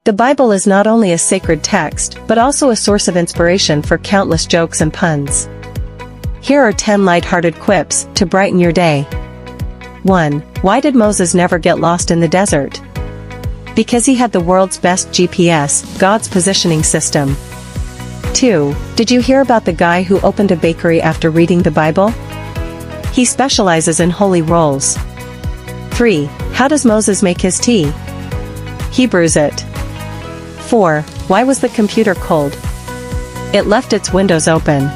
The Bible is not only a sacred text, but also a source of inspiration for countless jokes and puns. Here are 10 light-hearted quips to brighten your day. 1. Why did Moses never get lost in the desert? Because he had the world's best GPS, God's positioning system. 2. Did you hear about the guy who opened a bakery after reading the Bible? He specializes in holy rolls. 3. How does Moses make his tea? He brews it. 4. Why was the computer cold? It left its windows open.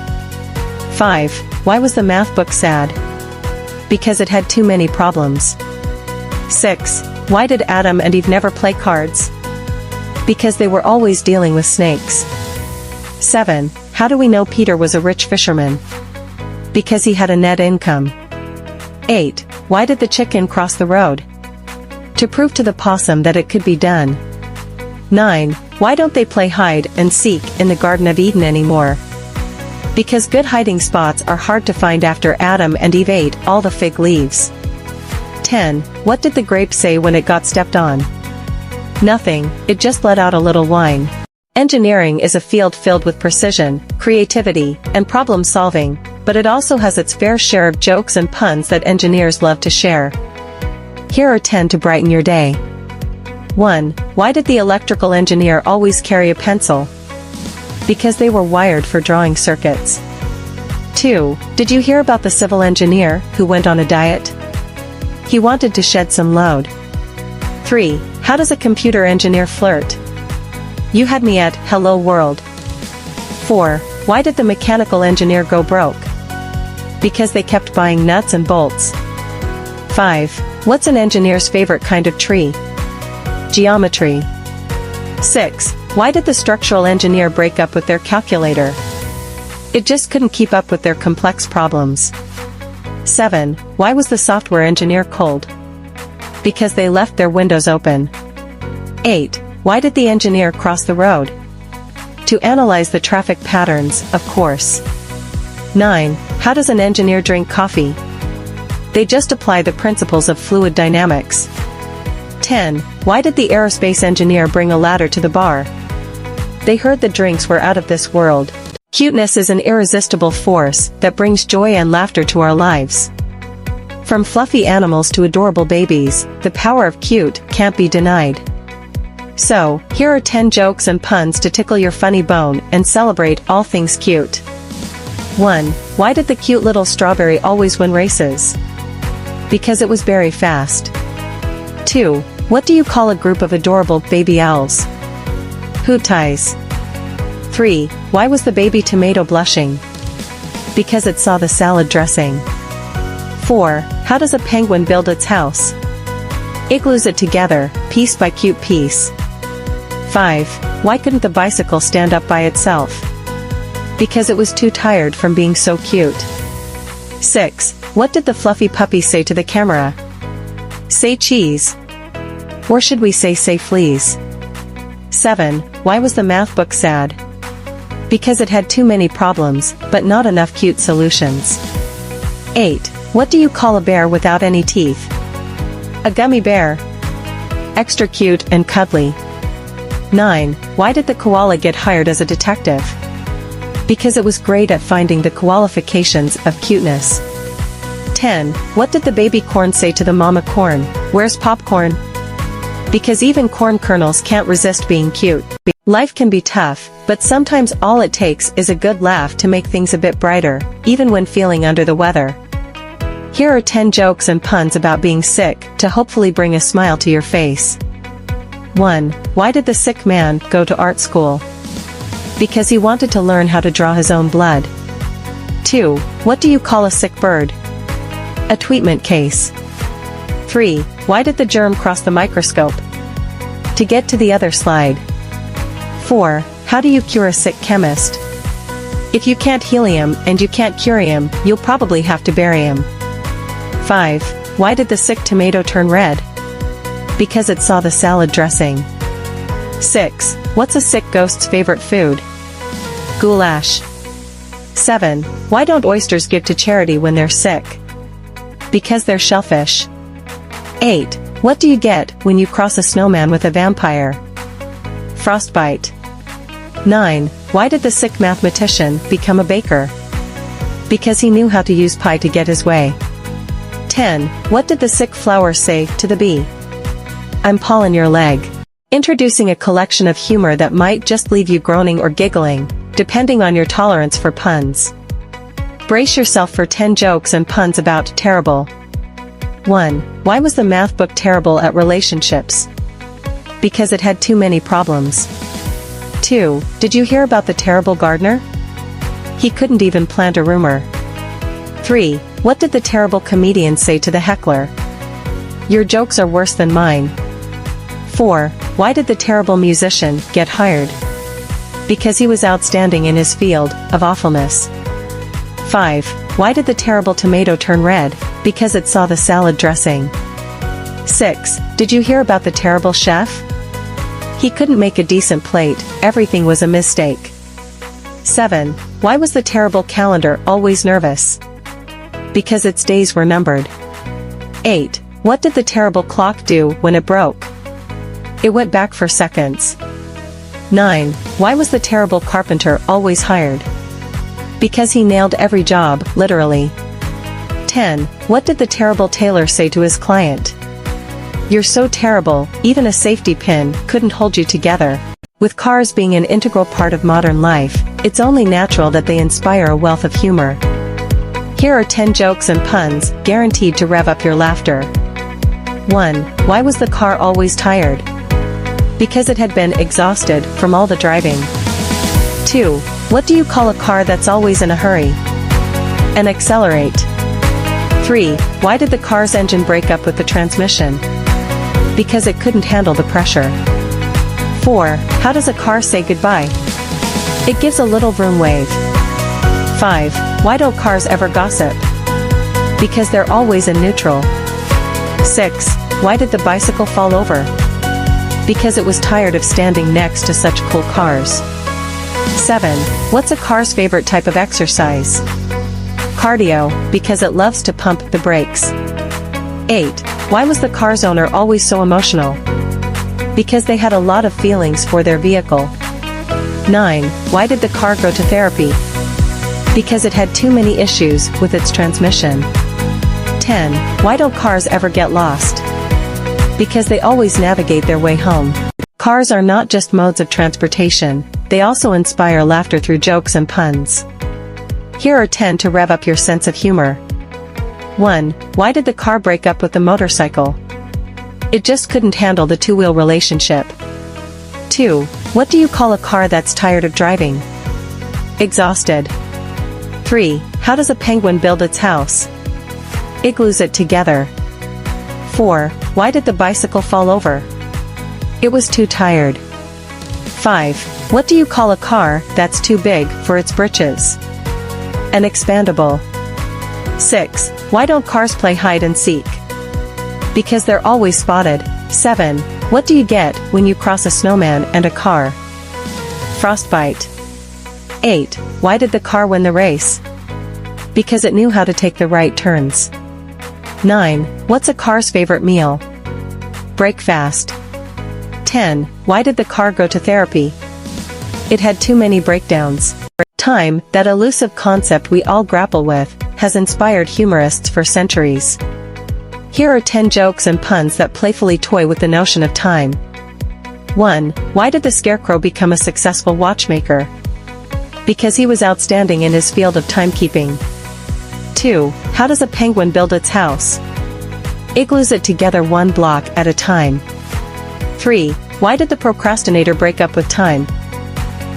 5. Why was the math book sad? Because it had too many problems. 6. Why did Adam and Eve never play cards? Because they were always dealing with snakes. 7. How do we know Peter was a rich fisherman? Because he had a net income. 8. Why did the chicken cross the road? To prove to the possum that it could be done. 9. Why don't they play hide and seek in the Garden of Eden anymore? Because good hiding spots are hard to find after Adam and Eve ate all the fig leaves. 10. What did the grape say when it got stepped on? Nothing, it just let out a little whine. Engineering is a field filled with precision, creativity, and problem-solving, but it also has its fair share of jokes and puns that engineers love to share. Here are 10 to brighten your day. 1. Why did the electrical engineer always carry a pencil? Because they were wired for drawing circuits. 2. Did you hear about the civil engineer who went on a diet? He wanted to shed some load. 3. How does a computer engineer flirt? You had me at hello world. 4. Why did the mechanical engineer go broke? Because they kept buying nuts and bolts. 5. What's an engineer's favorite kind of tree? Geometry. 6. Why did the structural engineer break up with their calculator? It just couldn't keep up with their complex problems. 7. Why was the software engineer cold? Because they left their windows open. 8. Why did the engineer cross the road? To analyze the traffic patterns, of course. 9. How does an engineer drink coffee? They just apply the principles of fluid dynamics. 10. Why did the aerospace engineer bring a ladder to the bar? They heard the drinks were out of this world. Cuteness is an irresistible force that brings joy and laughter to our lives. From fluffy animals to adorable babies, the power of cute can't be denied. So, here are 10 jokes and puns to tickle your funny bone and celebrate all things cute. 1. Why did the cute little strawberry always win races? Because it was very fast. 2. What do you call a group of adorable baby owls? Hoot ties. 3. Why was the baby tomato blushing? Because it saw the salad dressing. 4. How does a penguin build its house? It glues it together, piece by cute piece. 5. Why couldn't the bicycle stand up by itself? Because it was too tired from being so cute. 6. What did the fluffy puppy say to the camera? Say cheese. Or should we say fleas? 7. Why was the math book sad? Because it had too many problems, but not enough cute solutions. 8. What do you call a bear without any teeth? A gummy bear. Extra cute and cuddly. 9. Why did the koala get hired as a detective? Because it was great at finding the qualifications of cuteness. 10. What did the baby corn say to the mama corn? Where's popcorn? Because even corn kernels can't resist being cute. Life can be tough, but sometimes all it takes is a good laugh to make things a bit brighter, even when feeling under the weather. Here are 10 jokes and puns about being sick to hopefully bring a smile to your face. 1. Why did the sick man go to art school? Because he wanted to learn how to draw his own blood. 2. What do you call a sick bird? A tweetment case. 3. Why did the germ cross the microscope? To get to the other slide. 4. How do you cure a sick chemist? If you can't heal him and you can't cure him, you'll probably have to bury him. 5. Why did the sick tomato turn red? Because it saw the salad dressing. 6. What's a sick ghost's favorite food? Goulash. 7. Why don't oysters give to charity when they're sick? Because they're shellfish. 8. What do you get when you cross a snowman with a vampire? Frostbite. 9. Why did the sick mathematician become a baker? Because he knew how to use pie to get his way. 10. What did the sick flower say to the bee? I'm pawing your leg. Introducing a collection of humor that might just leave you groaning or giggling, depending on your tolerance for puns. Brace yourself for 10 jokes and puns about terrible. 1. Why was the math book terrible at relationships? Because it had too many problems. 2. Did you hear about the terrible gardener? He couldn't even plant a rumor. 3. What did the terrible comedian say to the heckler? Your jokes are worse than mine. 4. Why did the terrible musician get hired? Because he was outstanding in his field of awfulness. 5. Why did the terrible tomato turn red? Because it saw the salad dressing. 6. Did you hear about the terrible chef? He couldn't make a decent plate, everything was a mistake. 7. Why was the terrible calendar always nervous? Because its days were numbered. 8. What did the terrible clock do when it broke? It went back for seconds. 9. Why was the terrible carpenter always hired? Because he nailed every job, literally. 10. What did the terrible tailor say to his client? You're so terrible, even a safety pin couldn't hold you together. With cars being an integral part of modern life, it's only natural that they inspire a wealth of humor. Here are 10 jokes and puns, guaranteed to rev up your laughter. 1. Why was the car always tired? Because it had been exhausted from all the driving. 2. What do you call a car that's always in a hurry? An accelerate. 3. Why did the car's engine break up with the transmission? Because it couldn't handle the pressure. 4. How does a car say goodbye? It gives a little vroom wave. 5. Why don't cars ever gossip? Because they're always in neutral. 6. Why did the bicycle fall over? Because it was tired of standing next to such cool cars. 7. What's a car's favorite type of exercise? Cardio, because it loves to pump the brakes. 8. Why was the car's owner always so emotional? Because they had a lot of feelings for their vehicle. 9. Why did the car go to therapy? Because it had too many issues with its transmission. 10. Why don't cars ever get lost? Because they always navigate their way home. Cars are not just modes of transportation, they also inspire laughter through jokes and puns. Here are 10 to rev up your sense of humor. 1. Why did the car break up with the motorcycle? It just couldn't handle the two-wheel relationship. 2. What do you call a car that's tired of driving? Exhausted. 3. How does a penguin build its house? It glues it together. 4. Why did the bicycle fall over? It was too tired. 5. What do you call a car that's too big for its britches? An expandable. 6. Why don't cars play hide and seek? Because they're always spotted. 7. What do you get when you cross a snowman and a car? Frostbite. 8. Why did the car win the race? Because it knew how to take the right turns. 9. What's a car's favorite meal? Break fast. 10. Why did the car go to therapy? It had too many breakdowns. Time, that elusive concept we all grapple with, has inspired humorists for centuries. Here are 10 jokes and puns that playfully toy with the notion of time. 1. Why did the scarecrow become a successful watchmaker? Because he was outstanding in his field of timekeeping. 2. How does a penguin build its house? It glues it together one block at a time. 3. Why did the procrastinator break up with time?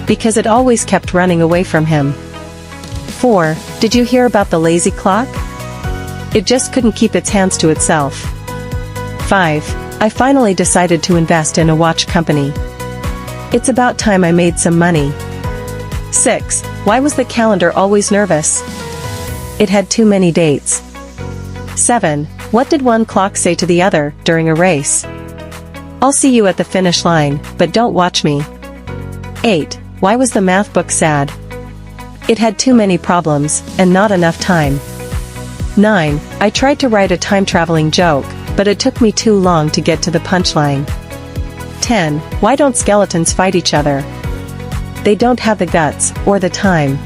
Because it always kept running away from him. 4. Did you hear about the lazy clock? It just couldn't keep its hands to itself. 5. I finally decided to invest in a watch company. It's about time I made some money. 6. Why was the calendar always nervous? It had too many dates. 7. What did one clock say to the other during a race? I'll see you at the finish line, but don't watch me. 8. Why was the math book sad? It had too many problems, and not enough time. 9. I tried to write a time-traveling joke, but it took me too long to get to the punchline. 10. Why don't skeletons fight each other? They don't have the guts, or the time.